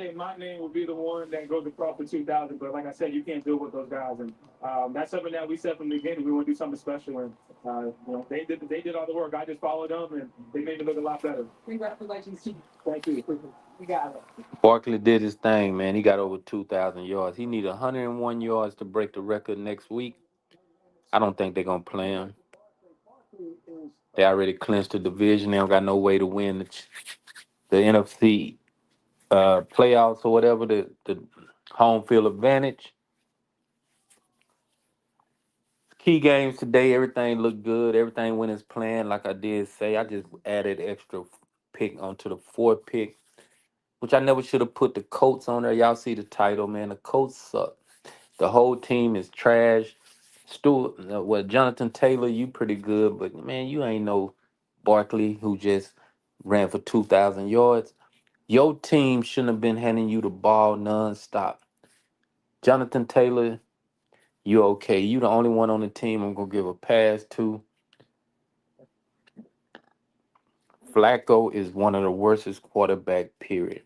think my name would be the one that goes across the 2,000. But like I said, you can't do it with those guys, and that's something that we said from the beginning. We want to do something special, and they did all the work. I just followed them, and they made it look a lot better. Congratulations. Thank you. You got it. Barkley did his thing, man. He got over 2,000 yards. He need 101 yards to break the record next week. I don't think they're gonna play him. They already clinched the division. They don't got no way to win the NFC playoffs or whatever. The home field advantage. Key games today. Everything looked good. Everything went as planned. Like I did say, I just added extra pick onto the fourth pick, which I never should have put the Colts on there. Y'all see the title, man. The Colts suck. The whole team is trash. Stuart, Jonathan Taylor, you pretty good, but man, you ain't no Barkley who just ran for 2,000 yards. Your team shouldn't have been handing you the ball nonstop. Jonathan Taylor, you okay. You the only one on the team I'm gonna give a pass to. Flacco is one of the worstest quarterback, period.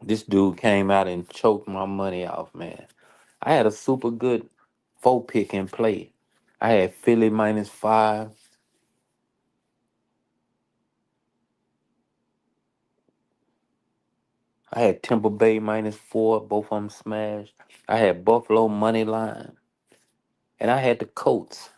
This dude came out and choked my money off, man. I had a super good four pick in play. I had Philly -5. I had Tampa Bay -4, both of them smashed. I had Buffalo money line, and I had the Colts.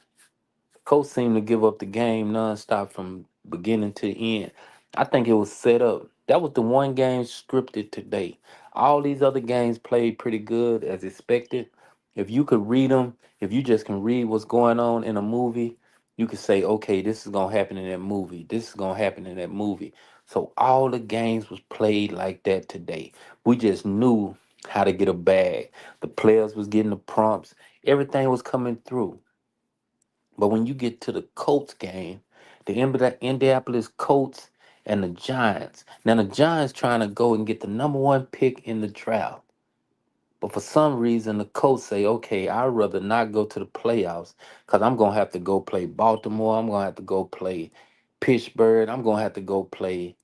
Colts seemed to give up the game nonstop from beginning to end. I think it was set up. That was the one game scripted today. All these other games played pretty good as expected. If you could read them, if you just can read what's going on in a movie, you could say, okay, this is gonna happen in that movie. This is gonna happen in that movie. So all the games was played like that today. We just knew how to get a bag. The players was getting the prompts. Everything was coming through. But when you get to the Colts game, the Indianapolis Colts and the Giants. Now the Giants trying to go and get the number one pick in the draft. But for some reason, the Colts say, okay, I'd rather not go to the playoffs because I'm going to have to go play Baltimore. I'm going to have to go play Pittsburgh. I'm going to have to go play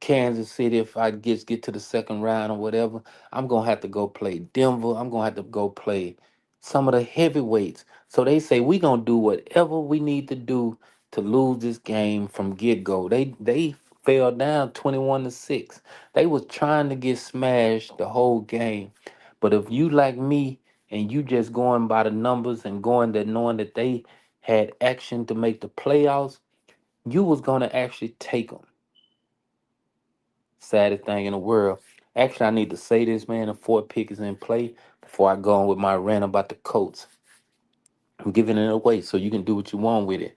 Kansas City, if I get to the second round or whatever, I'm gonna have to go play Denver. I'm gonna have to go play some of the heavyweights. So they say we gonna do whatever we need to do to lose this game from get go. They fell down 21-6. They was trying to get smashed the whole game. But if you like me and you just going by the numbers and going that knowing that they had action to make the playoffs, you was gonna actually take them. Saddest thing in the world. Actually, I need to say this, man. The fourth pick is in play before I go on with my rant about the Colts. I'm giving it away so you can do what you want with it.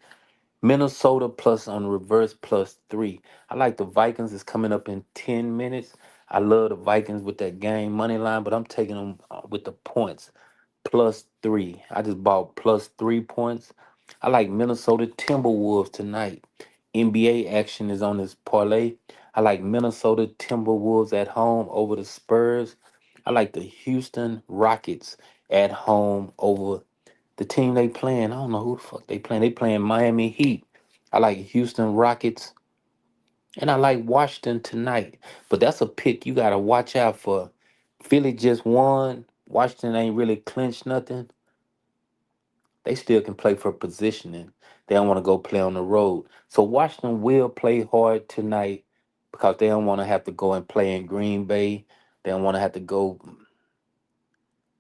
Minnesota plus on the reverse +3. I like the Vikings. It's coming up in 10 minutes. I love the Vikings with that game money line, but I'm taking them with the points +3. I just bought +3 points. I like Minnesota Timberwolves tonight. NBA action is on this parlay. I like Minnesota Timberwolves at home over the Spurs. I like the Houston Rockets at home over the team they playing. I don't know who the fuck they playing. They playing Miami Heat. I like Houston Rockets. And I like Washington tonight. But that's a pick you gotta watch out for. Philly just won. Washington ain't really clinched nothing. They still can play for positioning. They don't want to go play on the road. So Washington will play hard tonight because they don't want to have to go and play in Green Bay. They don't want to have to go.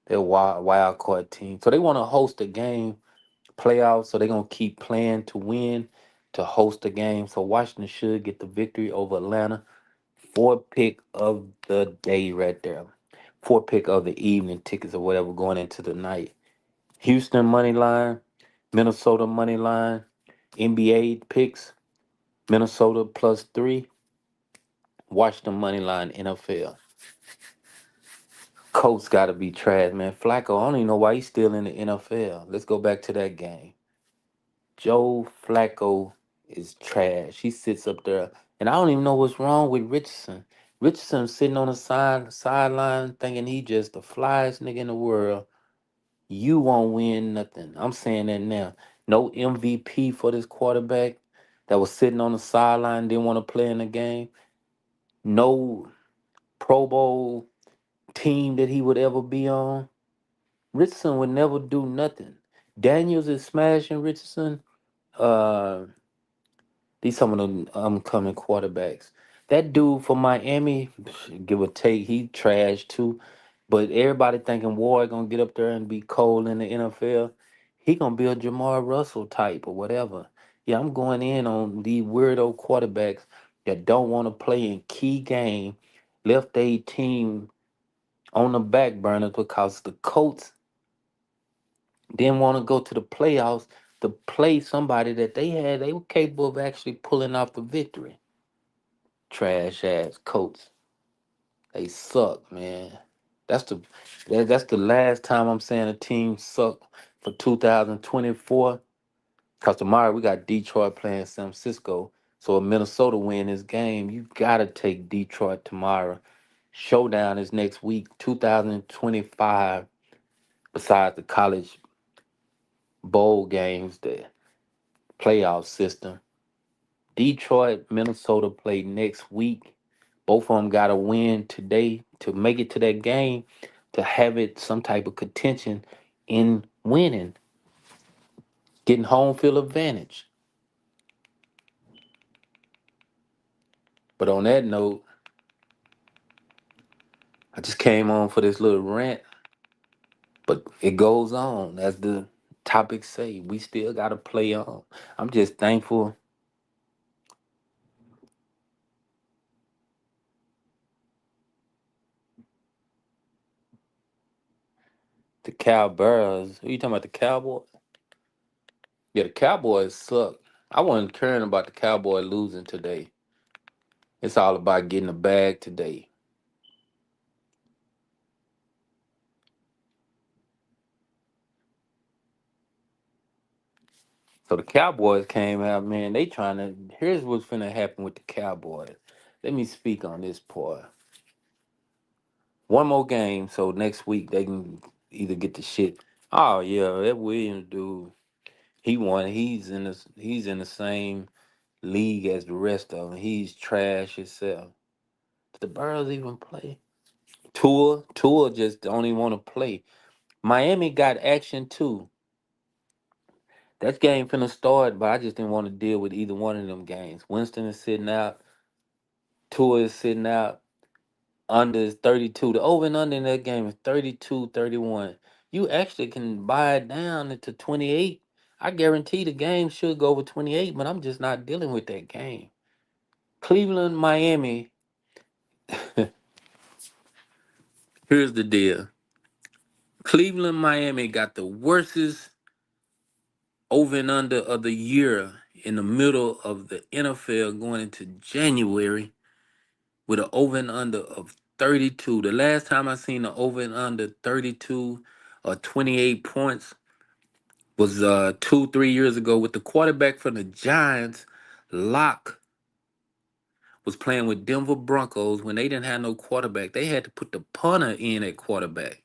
They're a wild card team. So they want to host a game, playoffs. So they're going to keep playing to win, to host a game. So Washington should get the victory over Atlanta. Fourth pick of the day right there. Fourth pick of the evening tickets or whatever going into the night. Houston money line, Minnesota money line, NBA picks, Minnesota +3, Washington money line, NFL. Colts got to be trash, man. Flacco, I don't even know why he's still in the NFL. Let's go back to that game. Joe Flacco is trash. He sits up there, and I don't even know what's wrong with Richardson. Richardson sitting on the sideline thinking he just the flyest nigga in the world. You won't win nothing. I'm saying that now. No MVP for this quarterback. that was sitting on the sideline, didn't want to play in the game. No Pro Bowl team that he would ever be on. Richardson would never do nothing. Daniels is smashing Richardson. Uh, these some of the upcoming quarterbacks. That dude for Miami, give or take, he trash too. But everybody thinking Ward gonna get up there and be cold in the NFL. He gonna be a Jamar Russell type or whatever. Yeah, I'm going in on these weirdo quarterbacks that don't want to play in key game, left their team on the back burners because the Colts didn't want to go to the playoffs to play somebody that they were capable of actually pulling off the victory. Trash ass Colts. They suck, man. That's the that's the last time I'm saying a team suck for 2024. Cause tomorrow we got Detroit playing San Francisco. So if Minnesota win this game, you gotta take Detroit tomorrow. Showdown is next week, 2025. Besides the college bowl games, the playoff system. Detroit, Minnesota play next week. Both of them got to win today to make it to that game to have it some type of contention in winning, getting home field advantage. But on that note, I just came on for this little rant, but it goes on. As the topics say, we still got to play on. I'm just thankful the Cowboys. Who you talking about, the Cowboys? Yeah, the Cowboys suck. I wasn't caring about the Cowboy losing today. It's all about getting a bag today. So the Cowboys came out, man. They trying to. Here's what's finna happen with the Cowboys. Let me speak on this part. One more game, so next week they can either get the shit. Oh yeah, that Williams dude, he won. He's in the same league as the rest of them. He's trash himself. Did the Burrows even play? Tua just don't even want to play. Miami got action too. That game finna start, but I just didn't want to deal with either one of them games. Winston is sitting out. Tua is sitting out. Under is 32. The over and under in that game is 32-31. You actually can buy it down into 28. I guarantee the game should go over 28, but I'm just not dealing with that game. Cleveland, Miami. Here's the deal. Cleveland, Miami got the worstest over and under of the year in the middle of the NFL going into January with an over and under of 32. The last time I seen the over and under 32 or 28 points was 2, 3 years ago with the quarterback from the Giants. Locke was playing with Denver Broncos when they didn't have no quarterback. They had to put the punter in at quarterback.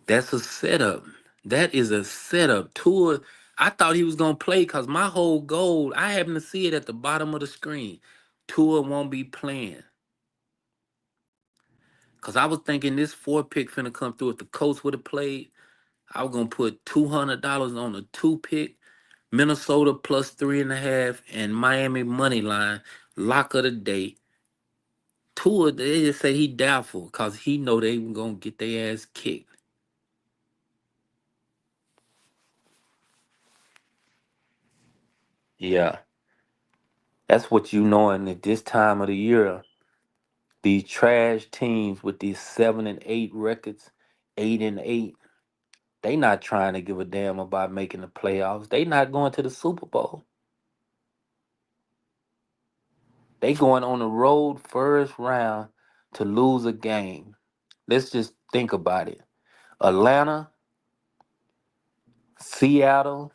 That's a setup. That is a setup. Tua, I thought he was gonna play because my whole goal, I happen to see it at the bottom of the screen. Tua won't be playing. Cause I was thinking this four pick finna come through. If the Colts would have played, I was gonna put $200 on the two pick, Minnesota plus 3.5, and Miami money line, lock of the day. Tua, they just say he doubtful cause he know they gonna get their ass kicked. Yeah, that's what you knowing at this time of the year. These trash teams with these 7-8 records, 8-8, they not trying to give a damn about making the playoffs. They not going to the Super Bowl. They going on the road first round to lose a game. Let's just think about it. Atlanta, Seattle,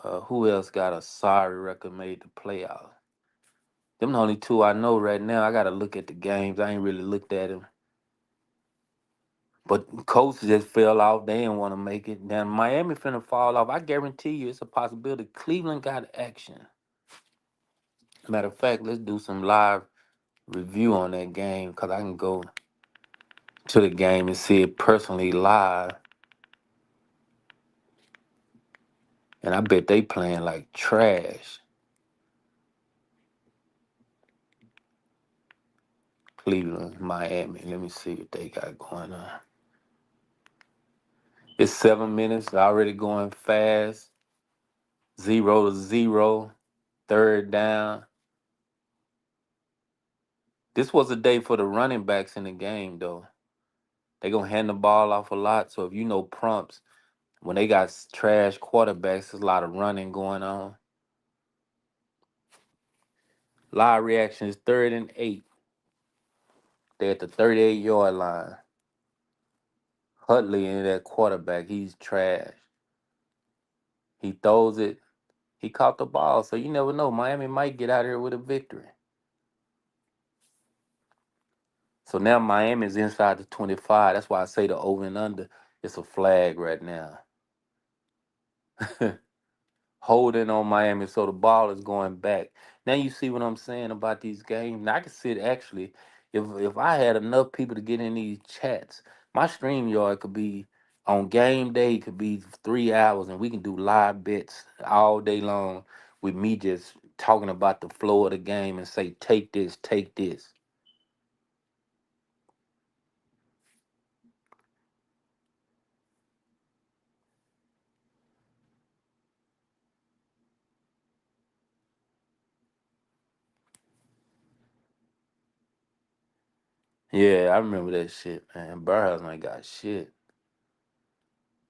who else got a sorry record made the playoffs? Them the only two I know right now. I gotta look at the games. I ain't really looked at them. But Colts just fell off. They didn't want to make it. Now Miami finna fall off. I guarantee you, it's a possibility. Cleveland got action. Matter of fact, let's do some live review on that game because I can go to the game and see it personally live. And I bet they playing like trash. Cleveland, Miami. Let me see what they got going on. It's 7 minutes, already going fast. 0-0. Third down. This was a day for the running backs in the game, though. They gonna hand the ball off a lot. So if you know prompts, when they got trash quarterbacks, there's a lot of running going on. Live reaction is 3rd and 8. They're at the 38-yard line. Huntley in that quarterback, he's trash. He throws it. He caught the ball, so you never know. Miami might get out here with a victory. So now Miami's inside the 25. That's why I say the over and under. It's a flag right now. Holding on Miami, so the ball is going back. Now you see what I'm saying about these games. Now I can see it actually. If I had enough people to get in these chats, my stream yard could be on game day could be 3 hours, and we can do live bits all day long with me just talking about the flow of the game and say, take this, take this. Yeah, I remember that shit, man. Burhouse ain't got shit.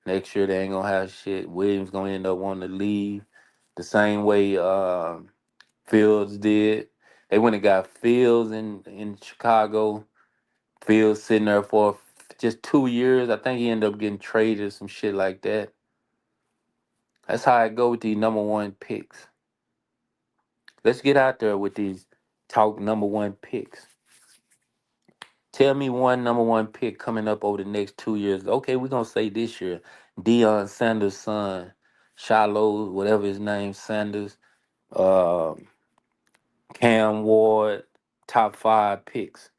Next year they ain't gonna have shit. Williams gonna end up wanting to leave the same way Fields did. They went and got Fields in Chicago. Fields sitting there for just 2 years. I think he ended up getting traded or some shit like that. That's how I go with these number one picks. Let's get out there with these talk number one picks. Tell me one number one pick coming up over the next 2 years. Okay, we're gonna say this year. Deion Sanders' son, Shiloh, whatever his name, Sanders, um, Cam Ward, top five picks.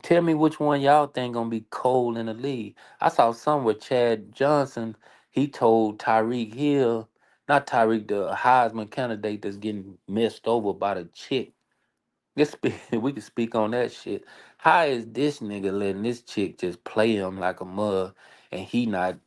Tell me which one y'all think gonna be cold in the league. I saw somewhere Chad Johnson, he told Tyreek Hill, not Tyreek, the Heisman candidate that's getting messed over by the chick. Let's speak, we can speak on that shit. How is this nigga letting this chick just play him like a mug and he not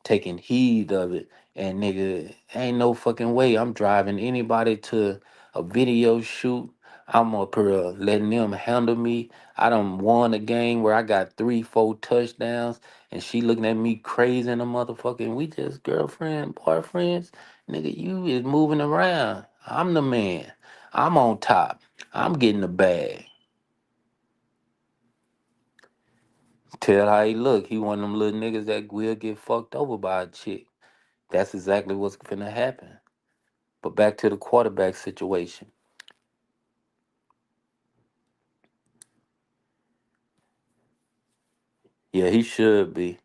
taking heed of it? And nigga, ain't no fucking way I'm driving anybody to a video shoot. I'm up here letting them handle me. I done won a game where I got 3, 4 touchdowns and she looking at me crazy in the motherfucking, we just girlfriend, boyfriends. Nigga, you is moving around. I'm the man. I'm on top. I'm getting the bag. Tell how he look. He one of them little niggas that will get fucked over by a chick. That's exactly what's finna happen. But back to the quarterback situation. Yeah, he should be.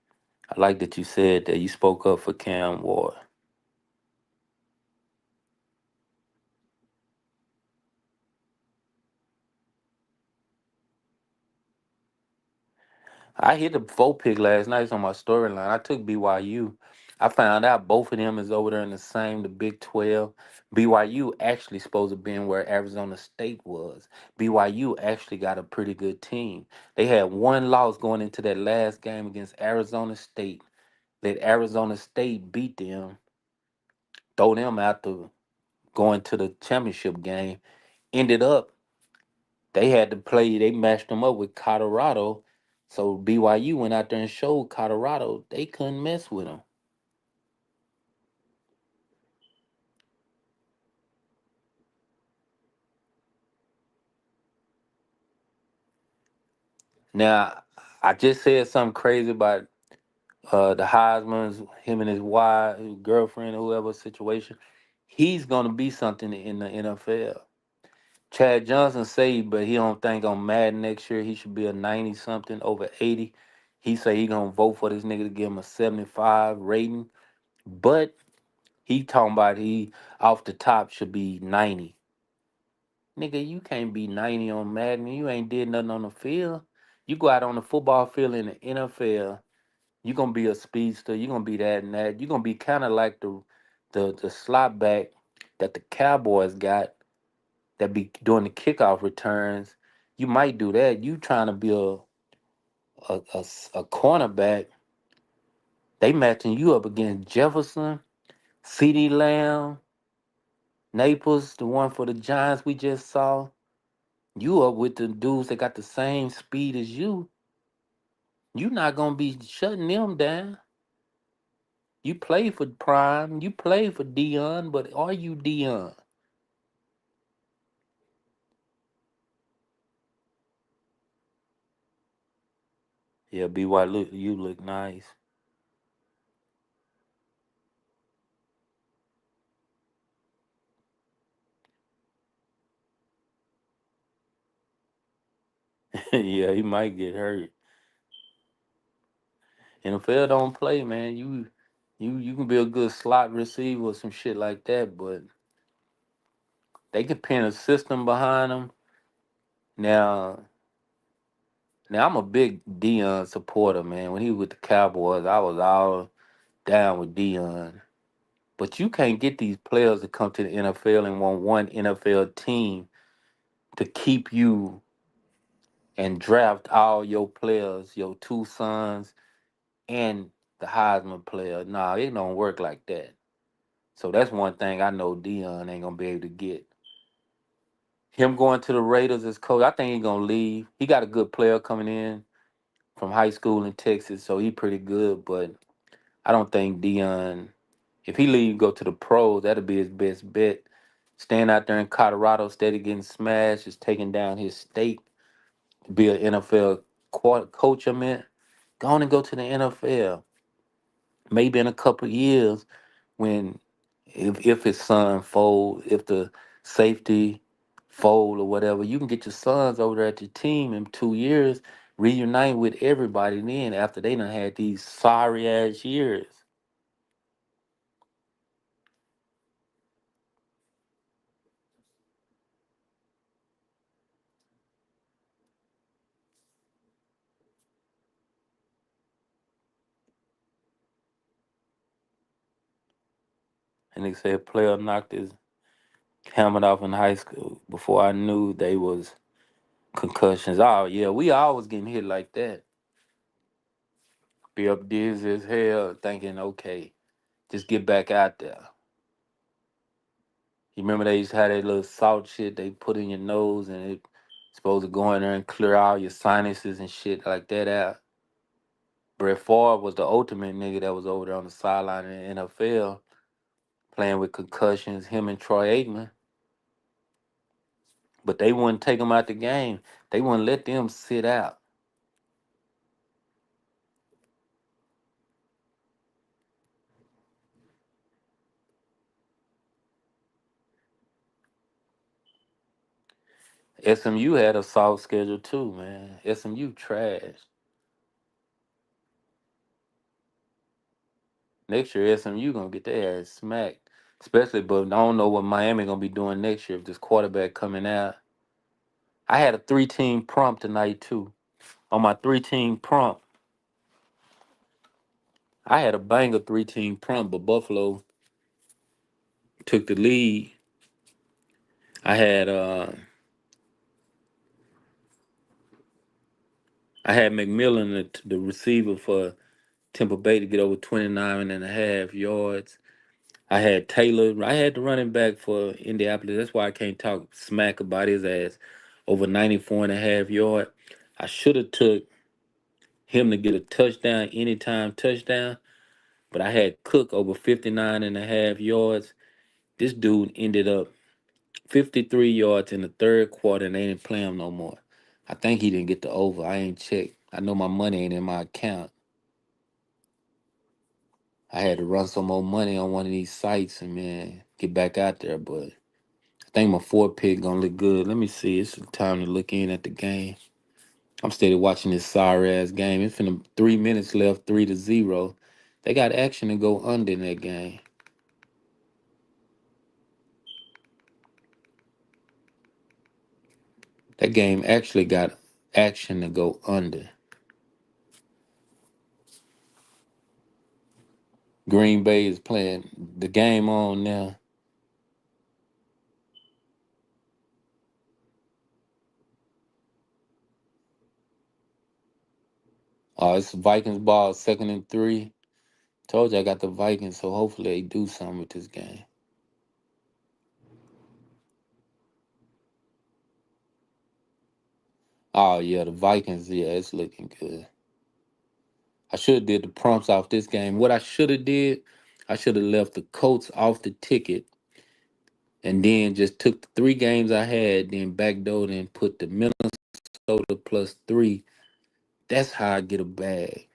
I like that you said that. You spoke up for Cam Ward. I hit the 4 pick last night on my storyline. I took BYU. I found out both of them is over there in the same, the Big 12. BYU actually supposed to be in where Arizona State was. BYU actually got a pretty good team. They had one loss going into that last game against Arizona State. Let Arizona State beat them, throw them out the going to the championship game. Ended up they had to play. They matched them up with Colorado. So BYU went out there and showed Colorado they couldn't mess with them. Now, I just said something crazy about the Heisman's, him and his wife, his girlfriend, or whoever situation. He's gonna be something in the NFL. Chad Johnson say, but he don't think on Madden next year he should be a 90 something over 80. He say he gonna vote for this nigga to give him a 75 rating, but he talking about he off the top should be 90. Nigga, you can't be 90 on Madden. You ain't did nothing on the field. You go out on the football field in the NFL, you gonna be a speedster. You gonna be that and that. You gonna be kind of like the slot back that the Cowboys got that be doing the kickoff returns. You might do that. You trying to be a cornerback. They matching you up against Jefferson, C.D. Lamb, Naples, the one for the Giants we just saw. You up with the dudes that got the same speed as you. You not gonna be shutting them down. You play for Prime, you play for Dion, but are you Dion? Yeah, BY, look, you look nice. Yeah, he might get hurt. NFL don't play, man. You can be a good slot receiver or some shit like that, but they can pin a system behind them. Now, now I'm a big Dion supporter, man. When he was with the Cowboys, I was all down with Dion. But you can't get these players to come to the NFL and want one NFL team to keep you and draft all your players, your two sons and the Heisman player. Nah, it don't work like that. So that's one thing I know Dion ain't gonna be able to get. Him going to the Raiders as coach, I think he's gonna leave. He got a good player coming in from high school in Texas, so he pretty good. But I don't think Dion, if he leave, go to the pros, that'll be his best bet. Staying out there in Colorado, steady getting smashed, is taking down his state. Be an NFL coach, I mean. Go on and go to the NFL. Maybe in a couple of years, when if his son fold, if the safety fold or whatever, you can get your sons over there at your team in 2 years, reunite with everybody. Then after they done had these sorry ass years, and they said player knocked his helmet off in high school before I knew they was concussions. Oh yeah, we always getting hit like that. Be up dizzy as hell, thinking okay, just get back out there. You remember they used to have that little salt shit they put in your nose and it supposed to go in there and clear all your sinuses and shit like that out. Brett Favre was the ultimate nigga that was over there on the sideline in the NFL playing with concussions, him and Troy Aikman. But they wouldn't take him out the game. They wouldn't let them sit out. SMU had a soft schedule too, man. SMU trash. Next year SMU gonna get their ass smacked. Especially, but I don't know what Miami gonna be doing next year if this quarterback coming out. I had a 3-team prompt tonight too. On my 3-team prompt, I had a banger 3-team prompt, but Buffalo took the lead. I had uh I had McMillan, the receiver for Tampa Bay, to get over 29 and a half yards. I had Taylor. I had the running back for Indianapolis. That's why I can't talk smack about his ass. Over 94 and a half yard. I should have took him to get a touchdown, anytime touchdown, but I had Cook over 59 and a half yards. This dude ended up 53 yards in the third quarter and they didn't play him no more. I think he didn't get the over. I ain't checked. I know my money ain't in my account. I had to run some more money on one of these sites and man, get back out there. But I think my 4 pick gonna look good. Let me see. It's time to look in at the game. I'm steady watching this sorry ass game. It's finna 3 minutes left, 3-0. They got action to go under in that game. That game actually got action to go under. Green Bay is playing the game on now. It's Vikings ball, 2nd and 3. Told you I got the Vikings, so hopefully they do something with this game. Oh yeah, the Vikings, yeah, it's looking good. I should have did the prompts off this game. What I should have did, I should have left the Colts off the ticket and then just took the 3 games I had, then backdoored and put the Minnesota +3. That's how I get a bag.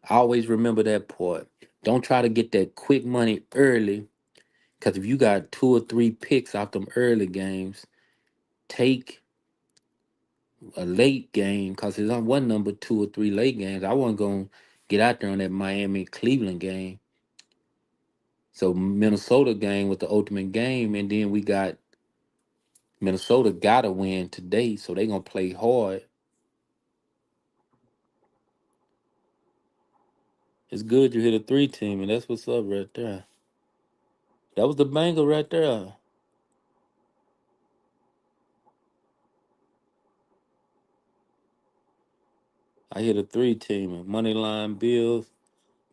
I always remember that part. Don't try to get that quick money early, because if you got 2 or 3 picks out them early games, take a late game, because it's on one number 2 or 3 late games. I wasn't going to get out there on that Miami Cleveland game. So Minnesota game was the ultimate game, and then we got Minnesota got to win today, so they going to play hard. It's good you hit a 3 team, and that's what's up right there. That was the banger right there. I hit a 3 team. Money line Bills,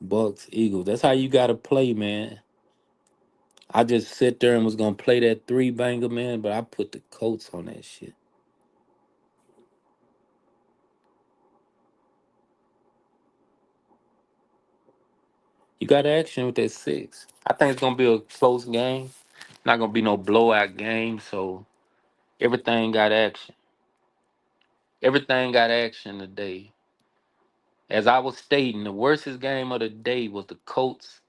Bucks, Eagles. That's how you gotta play, man. I just sit there and was gonna play that 3 banger, man, but I put the Colts on that shit. You got action with that 6. I think it's gonna be a close game. Not gonna be no blowout game, so everything got action. Everything got action today. As I was stating, the worstest game of the day was the Colts.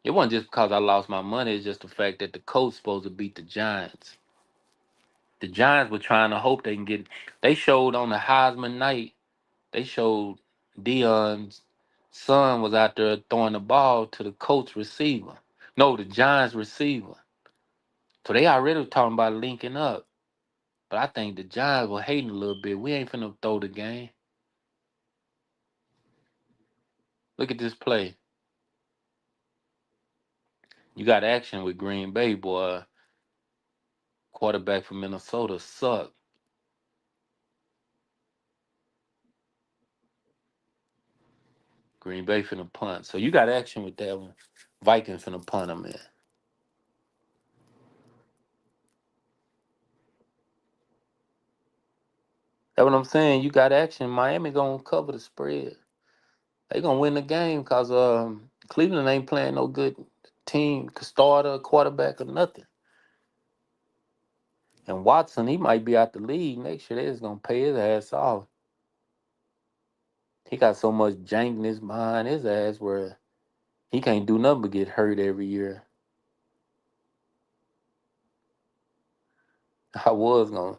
It wasn't just because I lost my money, it's just the fact that the Colts supposed to beat the Giants. The Giants were trying to hope they can get. They showed on the Heisman night. They showed Dion's son was out there throwing the ball to the Colts receiver. No, the Giants receiver. So they already talking about linking up. But I think the Giants were hating a little bit. We ain't finna throw the game. Look at this play. You got action with Green Bay, boy. Quarterback from Minnesota suck. Green Bay finna punt. So you got action with that one. Vikings finna punt them in. That's what I'm saying. You got action. Miami gonna cover the spread. They gonna win the game because Cleveland ain't playing no good team, starter, quarterback, or nothing. And Watson, he might be out the league next year. They just gonna pay his ass off. He got so much jankness behind his ass where he can't do nothing but get hurt every year. I was gonna.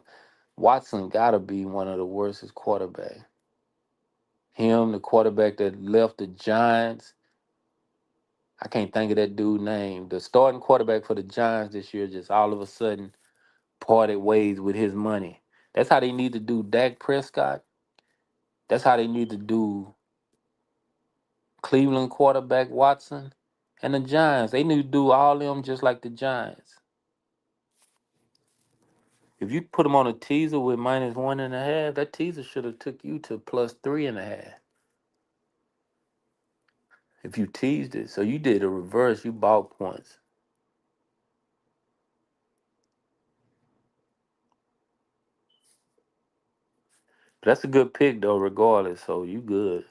Watson gotta be one of the worstest quarterbacks. Him, the quarterback that left the Giants. I can't think of that dude's name. The starting quarterback for the Giants this year just all of a sudden parted ways with his money. That's how they need to do Dak Prescott. That's how they need to do Cleveland quarterback Watson and the Giants. They need to do all of them just like the Giants. If you put them on a teaser with -1.5, that teaser should have took you to +3.5. If you teased it, so you did a reverse. You bought points. But that's a good pick though, regardless. So you good.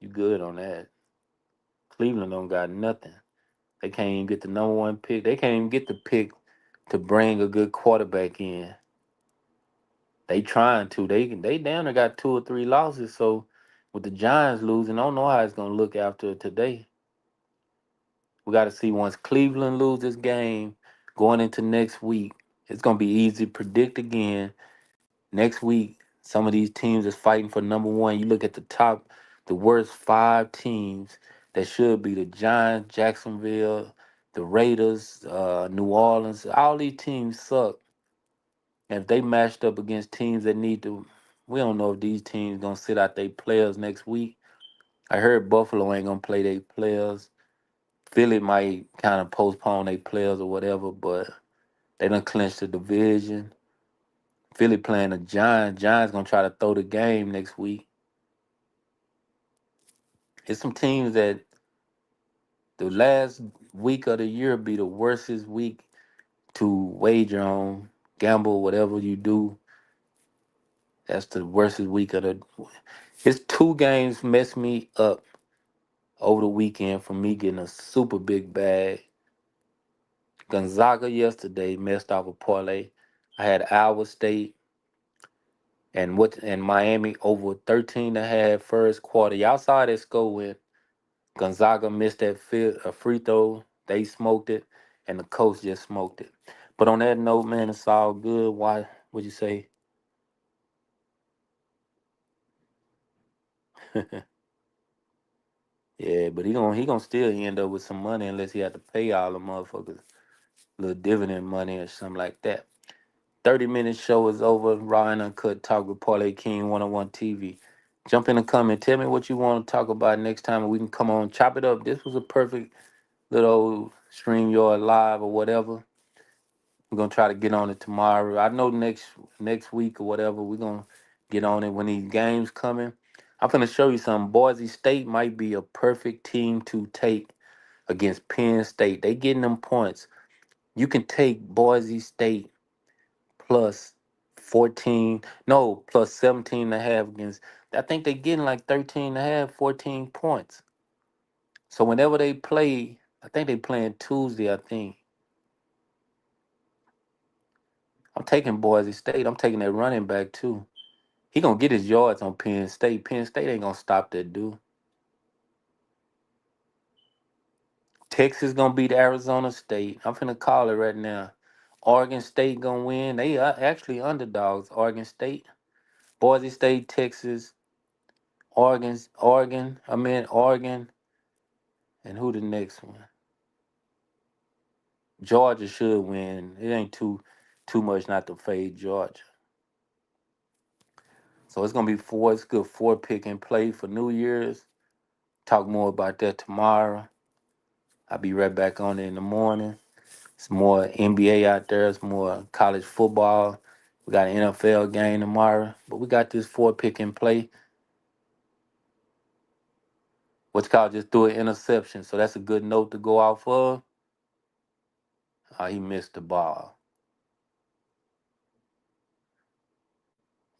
You good on that. Cleveland don't got nothing. They can't even get the number 1 pick. They can't even get the pick to bring a good quarterback in. They trying to. They down there got 2 or 3 losses. So with the Giants losing, I don't know how it's gonna look after today. We got to see once Cleveland lose this game going into next week. It's gonna be easy to predict again. Next week, some of these teams is fighting for number one. You look at the top, the worst five teams that should be the Giants, Jacksonville, the Raiders, New Orleans. All these teams suck. And if they matched up against teams that need to, we don't know if these teams gonna sit out their players next week. I heard Buffalo ain't gonna play their players. Philly might kind of postpone their players or whatever, but they done clinched the division. Philly playing the Giants. Giants gonna try to throw the game next week. It's some teams that the last week of the year be the worstest week to wager on, gamble, whatever you do. That's the worstest week of the. It's two games messed me up over the weekend from me getting a super big bag. Gonzaga yesterday messed off a parlay. I had Iowa State and Miami over 13 and a half first quarter. Y'all saw that score when Gonzaga missed that a free throw. They smoked it, and the coach just smoked it. But on that note, man, it's all good. Why would you say? Yeah, but he gonna still end up with some money unless he had to pay all the motherfuckers little dividend money or something like that. 30-minute show is over. Raw and Uncut Talk with Parlay King 101 TV. Jump in the comment. Tell me what you want to talk about next time and we can come on chop it up. This was a perfect little StreamYard live or whatever. We're gonna try to get on it tomorrow. I know next week or whatever, we're gonna get on it when these games coming. I'm gonna show you something. Boise State might be a perfect team to take against Penn State. They getting them points. You can take Boise State plus 14, no, plus 17 and a half against, I think they getting like 13 and a half, 14 points. So whenever they play, I think they playing Tuesday, I think. I'm taking Boise State. I'm taking that running back too. He gonna get his yards on Penn State. Penn State ain't gonna stop that dude. Texas gonna beat Arizona State. I'm finna call it right now. Oregon State gonna win. They are actually underdogs. Oregon State, Boise State, Texas, Oregon, and who the next one? Georgia should win. It ain't too much not to fade Georgia. So it's gonna be four. It's good four pick and play for New Year's. Talk more about that tomorrow. I'll be right back on it in the morning. It's more NBA out there. It's more college football. We got an NFL game tomorrow. But we got this four pick and play. What's called just threw an interception. So that's a good note to go off of. He missed the ball.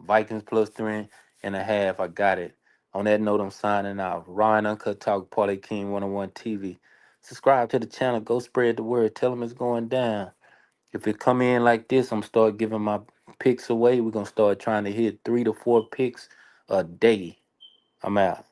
Vikings plus 3.5. I got it. On that note, I'm signing out. Ryan Uncut Talk, Parlay King 101 TV. Subscribe to the channel. Go spread the word. Tell them it's going down. If it come in like this, I'm start giving my picks away. We're gonna start trying to hit 3 to 4 picks a day. I'm out.